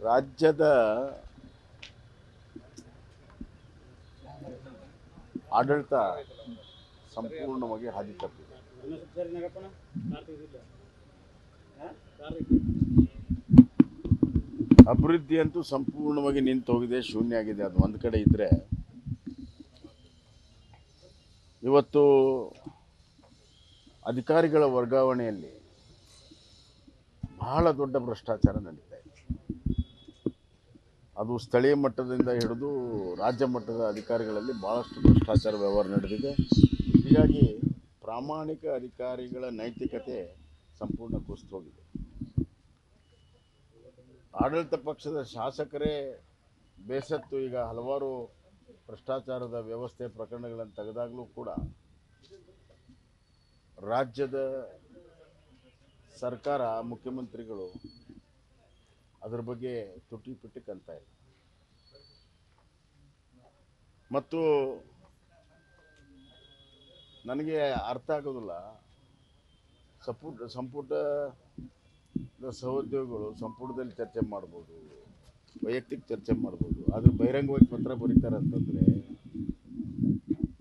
ರಾಜ್ಯದ ಆಡಳಿತ ಸಂಪೂರ್ಣವಾಗಿ ಹಾದಿ ತಪ್ಪಿದೆ. ಅಭಿವೃದ್ಧಿ ಅಂತೂ ಸಂಪೂರ್ಣವಾಗಿ ನಿಂತು ಹೋಗಿದೆ, ಶೂನ್ಯ ಆಗಿದೆ. ಅದು ಒಂದು ಕಡೆ ಇದ್ದರೆ, ಇವತ್ತು ಅಧಿಕಾರಿಗಳ ವರ್ಗಾವಣೆಯಲ್ಲಿ ಬಹಳ ದೊಡ್ಡ ಭ್ರಷ್ಟಾಚಾರ ನಡೀತಾ ಇದೆ. ಅದು ಸ್ಥಳೀಯ ಮಟ್ಟದಿಂದ ಹಿಡಿದು ರಾಜ್ಯ ಮಟ್ಟದ ಅಧಿಕಾರಿಗಳಲ್ಲಿ ಭಾಳಷ್ಟು ಭ್ರಷ್ಟಾಚಾರ ವ್ಯವಹಾರ ನಡೆದಿದೆ. ಹೀಗಾಗಿ ಪ್ರಾಮಾಣಿಕ ಅಧಿಕಾರಿಗಳ ನೈತಿಕತೆ ಸಂಪೂರ್ಣ ಕುಸಿದು ಹೋಗಿದೆ. ಆಡಳಿತ ಪಕ್ಷದ ಶಾಸಕರೇ ಬೇಸತ್ತು ಈಗ ಹಲವಾರು ಭ್ರಷ್ಟಾಚಾರದ ವ್ಯವಸ್ಥೆ ಪ್ರಕರಣಗಳನ್ನು ತೆಗೆದಾಗಲೂ ಕೂಡ ರಾಜ್ಯದ ಸರ್ಕಾರ, ಮುಖ್ಯಮಂತ್ರಿಗಳು ಅದರ ಬಗ್ಗೆ ತುಟಿ ಪಿಟಿಕ್ ಅಂತ ಇಲ್ಲ. ಮತ್ತು ನನಗೆ ಅರ್ಥ ಆಗೋದಿಲ್ಲ, ಸಂಪುಟದ ಸಹೋದ್ಯೋಗಿಗಳು ಸಂಪುಟದಲ್ಲಿ ಚರ್ಚೆ ಮಾಡ್ಬೋದು, ವೈಯಕ್ತಿಕ ಚರ್ಚೆ ಮಾಡ್ಬೋದು, ಆದರೆ ಬಹಿರಂಗವಾಗಿ ಪತ್ರ ಬರೀತಾರೆ ಅಂತಂದರೆ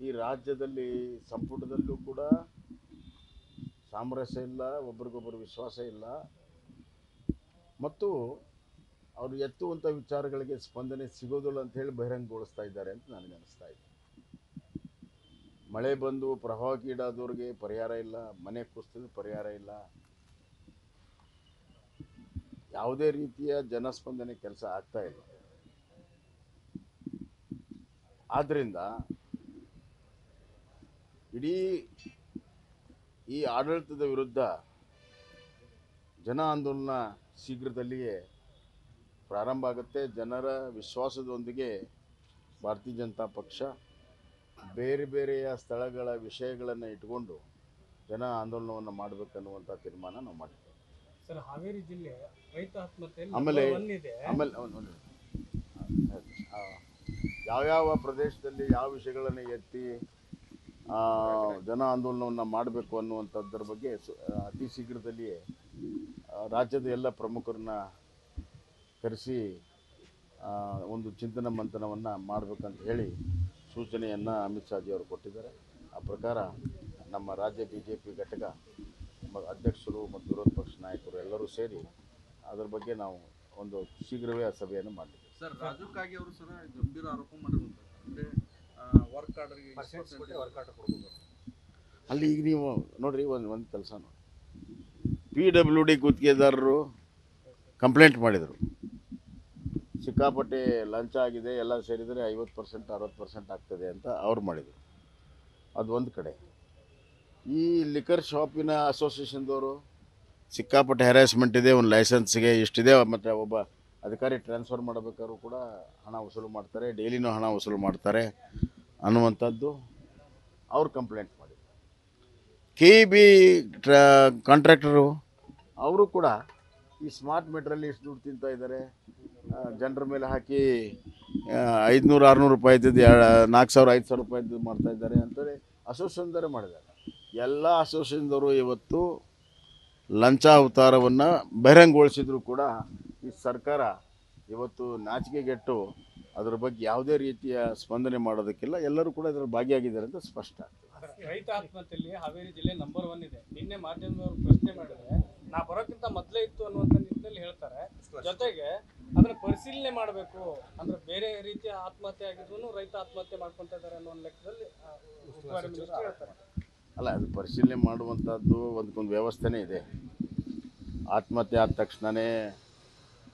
ಈ ರಾಜ್ಯದಲ್ಲಿ ಸಂಪುಟದಲ್ಲೂ ಕೂಡ ಸಾಮರಸ್ಯ ಇಲ್ಲ, ಒಬ್ರಿಗೊಬ್ಬರು ವಿಶ್ವಾಸ ಇಲ್ಲ, ಮತ್ತು ಅವರು ಎತ್ತುವಂಥ ವಿಚಾರಗಳಿಗೆ ಸ್ಪಂದನೆ ಸಿಗೋದಿಲ್ಲ ಅಂತ ಹೇಳಿ ಬಹಿರಂಗಗೊಳಿಸ್ತಾ ಇದ್ದಾರೆ ಅಂತ ನನಗೆ ಅನಿಸ್ತಾ ಇದೆ. ಮಳೆ ಬಂದು ಪ್ರವಾಹಕ್ಕೀಡಾದವ್ರಿಗೆ ಪರಿಹಾರ ಇಲ್ಲ, ಮನೆ ಕುಸಿದ ಪರಿಹಾರ ಇಲ್ಲ, ಯಾವುದೇ ರೀತಿಯ ಜನಸ್ಪಂದನೆ ಕೆಲಸ ಆಗ್ತಾ ಇಲ್ಲ. ಆದ್ದರಿಂದ ಇಡೀ ಈ ಆಡಳಿತದ ವಿರುದ್ಧ ಜನ ಆಂದೋಲನ ಶೀಘ್ರದಲ್ಲಿಯೇ ಪ್ರಾರಂಭ ಆಗುತ್ತೆ. ಜನರ ವಿಶ್ವಾಸದೊಂದಿಗೆ ಭಾರತೀಯ ಜನತಾ ಪಕ್ಷ ಬೇರೆ ಬೇರೆಯ ಸ್ಥಳಗಳ ವಿಷಯಗಳನ್ನು ಇಟ್ಕೊಂಡು ಜನ ಆಂದೋಲನವನ್ನು ಮಾಡಬೇಕನ್ನುವಂಥ ತೀರ್ಮಾನ ನಾವು ಮಾಡಿದ್ದೇವೆ. ಸರ್, ಹಾವೇರಿ ಜಿಲ್ಲೆ ರೈತ ಆತ್ಮಹತ್ಯೆ ಆಮೇಲೆ ಯಾವ್ಯಾವ ಪ್ರದೇಶದಲ್ಲಿ ಯಾವ ವಿಷಯಗಳನ್ನು ಎತ್ತಿ ಜನ ಆಂದೋಲನವನ್ನು ಮಾಡಬೇಕು ಅನ್ನುವಂಥದ್ರ ಬಗ್ಗೆ ಅತಿ ಶೀಘ್ರದಲ್ಲಿಯೇ ರಾಜ್ಯದ ಎಲ್ಲ ಪ್ರಮುಖರನ್ನ ಕರೆಸಿ ಒಂದು ಚಿಂತನ ಮಂಥನವನ್ನು ಮಾಡಬೇಕಂತ ಹೇಳಿ ಸೂಚನೆಯನ್ನು ಅಮಿತ್ ಶಾಜಿ ಅವರು ಕೊಟ್ಟಿದ್ದಾರೆ. ಆ ಪ್ರಕಾರ ನಮ್ಮ ರಾಜ್ಯ BJP ಘಟಕ ಅಧ್ಯಕ್ಷರು ಮತ್ತು ವಿರೋಧ ಪಕ್ಷ ನಾಯಕರು ಎಲ್ಲರೂ ಸೇರಿ ಅದರ ಬಗ್ಗೆ ನಾವು ಒಂದು ಶೀಘ್ರವೇ ಆ ಸಭೆಯನ್ನು ಮಾಡಿದ್ದೇವೆ. ಸರ್, ರಾಜಕ್ಕಾಗಿ ಅವರು ಸರ್ ಗಂಭೀರ ಆರೋಪ ಮಾಡಿರುವಂಥದ್ದು ಅಂದರೆ ವರ್ಕ್ ಆರ್ಡರ್ಗೆ ಕೊಡಬೇಕು. ಅಲ್ಲಿ ಈಗ ನೀವು ನೋಡಿರಿ, ಒಂದು ಕೆಲಸ ನೋಡಿ, PWD ಗುತ್ತಿಗೆದಾರರು ಕಂಪ್ಲೇಂಟ್ ಮಾಡಿದರು, ಸಿಕ್ಕಾಪಟ್ಟೆ ಲಂಚ ಆಗಿದೆ, ಎಲ್ಲ ಸೇರಿದರೆ 50% 60% ಆಗ್ತದೆ ಅಂತ ಅವ್ರು ಮಾಡಿದರು. ಅದು ಒಂದು ಕಡೆ. ಈ ಲಿಕರ್ ಶಾಪಿನ ಅಸೋಸಿಯೇಷನ್ದವರು ಸಿಕ್ಕಾಪಟ್ಟೆ ಹ್ಯಾರಾಸ್ಮೆಂಟ್ ಇದೆ, ಒಂದು ಲೈಸೆನ್ಸ್ಗೆ ಇಷ್ಟಿದೆ, ಮತ್ತು ಒಬ್ಬ ಅಧಿಕಾರಿ ಟ್ರಾನ್ಸ್ಫರ್ ಮಾಡಬೇಕಾದ್ರೂ ಕೂಡ ಹಣ ವಸೂಲು ಮಾಡ್ತಾರೆ, ಡೈಲಿನೂ ಹಣ ವಸೂಲು ಮಾಡ್ತಾರೆ ಅನ್ನುವಂಥದ್ದು ಅವ್ರು ಕಂಪ್ಲೇಂಟ್ ಮಾಡಿದರು. KEB ಕಾಂಟ್ರಾಕ್ಟರು ಅವರು ಕೂಡ ಈ ಸ್ಮಾರ್ಟ್ ಮೀಟ್ರಲ್ಲಿ ಇಷ್ಟು ದುಡ್ಡು ತಿಂತಾ ಇದ್ದಾರೆ, ಜನರ ಮೇಲೆ ಹಾಕಿ 500-600 ರೂಪಾಯಿ ಇದ್ದಿದ್ದು 4000-5000 ರೂಪಾಯಿದ್ದು ಮಾಡ್ತಾ ಇದ್ದಾರೆ ಅಂತೇಳಿ ಅಸೋಸಿಯೇಷನ್ದವರೇ ಮಾಡಿದ್ದಾರೆ. ಎಲ್ಲ ಅಸೋಸಿಯೇಷನ್ದವರು ಇವತ್ತು ಲಂಚ ಅವತಾರವನ್ನು ಬಹಿರಂಗಗೊಳಿಸಿದ್ರು ಕೂಡ ಈ ಸರ್ಕಾರ ಇವತ್ತು ನಾಚಿಕೆಗೆಟ್ಟು ಅದರ ಬಗ್ಗೆ ಯಾವುದೇ ರೀತಿಯ ಸ್ಪಂದನೆ ಮಾಡೋದಕ್ಕಿಲ್ಲ. ಎಲ್ಲರೂ ಕೂಡ ಇದರಲ್ಲಿ ಭಾಗಿಯಾಗಿದ್ದಾರೆ ಅಂತ ಸ್ಪಷ್ಟ ಆಗ್ತದೆ. ರೈತ ಆತ್ಮಹತ್ಯೆಯಲ್ಲಿ ಹಾವೇರಿ ಜಿಲ್ಲೆ ನಂಬರ್ 1 ಇದೆ. ನಿನ್ನೆ ಮಾಧ್ಯಮದವರು ಪ್ರಶ್ನೆ ಮಾಡಿದ್ರೆ ನಾ ಬರೋಕ್ಕಿಂತ ಮೊದಲೇ ಇತ್ತು ಅನ್ನುವಂಥ ನಿಟ್ಟಿನಲ್ಲಿ ಹೇಳ್ತಾರೆ. ಜೊತೆಗೆ ಅದನ್ನು ಪರಿಶೀಲನೆ ಮಾಡಬೇಕು, ಅಂದ್ರೆ ಬೇರೆ ರೀತಿಯ ಆತ್ಮಹತ್ಯೆ ಆಗಿದ್ರು ರೈತ ಆತ್ಮಹತ್ಯೆ ಮಾಡ್ಕೊತಾ ಇದ್ದಾರೆ ಅನ್ನೋ ಲೆಕ್ಕದಲ್ಲಿ ಹೇಳ್ತಾರೆ. ಅಲ್ಲ, ಅದು ಪರಿಶೀಲನೆ ಮಾಡುವಂಥದ್ದು ಒಂದಕ್ಕೊಂದು ವ್ಯವಸ್ಥೆನೇ ಇದೆ. ಆತ್ಮಹತ್ಯೆ ಆದ ತಕ್ಷಣವೇ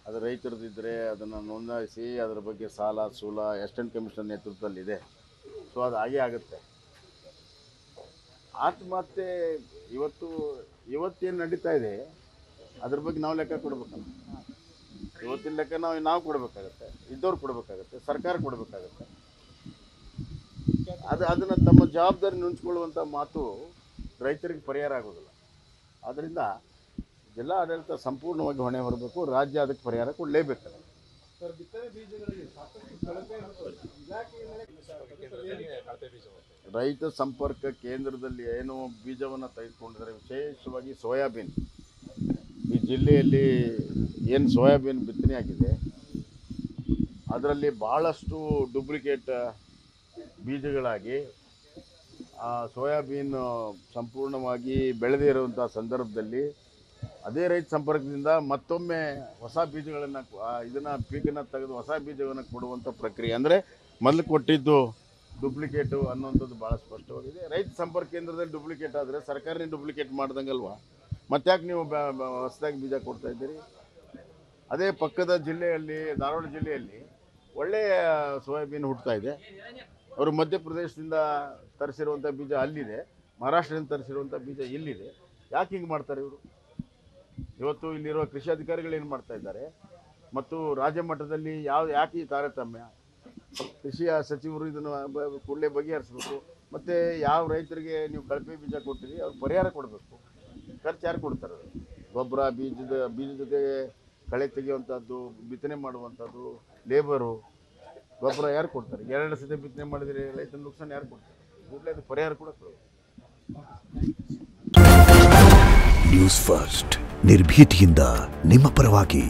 ಅದು ರೈತರದಿದ್ದರೆ ಅದನ್ನು ನೋಂದಾಯಿಸಿ ಅದರ ಬಗ್ಗೆ ಸಾಲ ಸೂಲ ಅಸಿಸ್ಟೆಂಟ್ ಕಮಿಷನರ್ ನೇತೃತ್ವದಲ್ಲಿದೆ. ಸೊ ಅದು ಹಾಗೇ ಆಗುತ್ತೆ. ಆತ್ಮಹತ್ಯೆ ಇವತ್ತೇನು ನಡೀತಾ ಇದೆ ಅದ್ರ ಬಗ್ಗೆ ನಾವು ಲೆಕ್ಕ ಕೊಡಬೇಕಲ್ಲ. ಇವತ್ತಿನ ಲೆಕ್ಕ ನಾವು ಕೊಡಬೇಕಾಗತ್ತೆ, ಇದ್ದವ್ರು ಕೊಡಬೇಕಾಗತ್ತೆ, ಸರ್ಕಾರ ಕೊಡಬೇಕಾಗತ್ತೆ. ಅದನ್ನು ತಮ್ಮ ಜವಾಬ್ದಾರಿ ನುಂಚ್ಕೊಳ್ಳುವಂಥ ಮಾತು ರೈತರಿಗೆ ಪರಿಹಾರ ಆಗೋದಿಲ್ಲ. ಆದ್ದರಿಂದ ಜಿಲ್ಲಾ ಆಡಳಿತ ಸಂಪೂರ್ಣವಾಗಿ ಹೊಣೆ ಹೊರಬೇಕು, ರಾಜ್ಯ ಅದಕ್ಕೆ ಪರಿಹಾರ ಕೊಡಲೇಬೇಕಲ್ಲ. ಸರ್, ಬಿತ್ತನೆ ಬೀಜಗಳಲ್ಲಿ ಸಾಕಷ್ಟು ಕಳಪೆ ಇಲಾಖೆಯಿಂದಲೇ ರೈತ ಸಂಪರ್ಕ ಕೇಂದ್ರದಲ್ಲಿ ಏನು ಬೀಜವನ್ನು ತೆಗೆದುಕೊಂಡಿದ್ದಾರೆ, ವಿಶೇಷವಾಗಿ ಸೋಯಾಬೀನ್. ಈ ಜಿಲ್ಲೆಯಲ್ಲಿ ಏನು ಸೋಯಾಬೀನ್ ಬಿತ್ತನೆ ಆಗಿದೆ ಅದರಲ್ಲಿ ಭಾಳಷ್ಟು ಡೂಪ್ಲಿಕೇಟ್ ಬೀಜಗಳಾಗಿ ಆ ಸೋಯಾಬೀನ್ ಸಂಪೂರ್ಣವಾಗಿ ಬೆಳೆದೇ ಇರುವಂಥ ಸಂದರ್ಭದಲ್ಲಿ ಅದೇ ರೈತ ಸಂಪರ್ಕದಿಂದ ಮತ್ತೊಮ್ಮೆ ಹೊಸ ಬೀಜಗಳನ್ನು ಇದನ್ನು ಪೀಕನ್ನು ತೆಗೆದು ಹೊಸ ಬೀಜವನ್ನು ಕೊಡುವಂಥ ಪ್ರಕ್ರಿಯೆ. ಅಂದರೆ ಮೊದಲು ಕೊಟ್ಟಿದ್ದು ಡೂಪ್ಲಿಕೇಟು ಅನ್ನುವಂಥದ್ದು ಭಾಳ ಸ್ಪಷ್ಟವಾಗಿದೆ. ರೈತ ಸಂಪರ್ಕ ಕೇಂದ್ರದಲ್ಲಿ ಡೂಪ್ಲಿಕೇಟ್ ಆದರೆ ಸರ್ಕಾರನೇ ಡೂಪ್ಲಿಕೇಟ್ ಮಾಡ್ದಂಗಲ್ವಾ? ಮತ್ತ್ಯಾಕೆ ನೀವು ಹೊಸದಾಗಿ ಬೀಜ ಕೊಡ್ತಾ ಇದ್ದೀರಿ? ಅದೇ ಪಕ್ಕದ ಜಿಲ್ಲೆಯಲ್ಲಿ, ಧಾರವಾಡ ಜಿಲ್ಲೆಯಲ್ಲಿ ಒಳ್ಳೆಯ ಸೋಯಾಬೀನ್ ಹುಟ್ಟುತ್ತಾ ಇದೆ. ಅವರು ಮಧ್ಯಪ್ರದೇಶದಿಂದ ತರಿಸಿರುವಂಥ ಬೀಜ ಅಲ್ಲಿದೆ, ಮಹಾರಾಷ್ಟ್ರದಿಂದ ತರಿಸಿರುವಂಥ ಬೀಜ ಇಲ್ಲಿದೆ. ಯಾಕೆ ಹಿಂಗೆ ಮಾಡ್ತಾರೆ ಇವರು? ಇವತ್ತು ಇಲ್ಲಿರುವ ಕೃಷಿ ಅಧಿಕಾರಿಗಳು ಏನು ಮಾಡ್ತಾ ಇದ್ದಾರೆ ಮತ್ತು ರಾಜ್ಯ ಮಟ್ಟದಲ್ಲಿ ಯಾಕೆ ಈ ತಾರತಮ್ಯ? ಕೃಷಿಯ ಸಚಿವರು ಇದನ್ನು ಕೂಡಲೇ ಬಗೆಹರಿಸಬೇಕು. ಮತ್ತು ಯಾವ ರೈತರಿಗೆ ನೀವು ಕಳಪೆ ಬೀಜ ಕೊಟ್ಟಿರಿ ಅವ್ರು ಪರಿಹಾರ ಕೊಡಬೇಕು. ಖರ್ಚು ಯಾರು ಕೊಡ್ತಾರೆ? ಗೊಬ್ಬರ, ಬೀಜ ಜೊತೆಗೆ ಕಳೆ ತೆಗೆಯುವಂಥದ್ದು, ಬಿತ್ತನೆ ಮಾಡುವಂಥದ್ದು, ಲೇಬರು, ಗೊಬ್ಬರ ಯಾರು ಕೊಡ್ತಾರೆ? 2 ಸತಿ ಬಿತ್ತನೆ ಮಾಡಿದರೆ ರೈತನ ನುಕ್ಸಾನ ಯಾರು ಕೊಡ್ತಾರೆ? ಕೂಡಲೇ ಅದು ಪರಿಹಾರ ಕೂಡ ಕೊಡಬೇಕು. ನ್ಯೂಸ್ ಫಸ್ಟ್ ನಿರ್ಭೀತಿಯಿಂದ ನಿಮ್ಮ ಪರವಾಗಿ.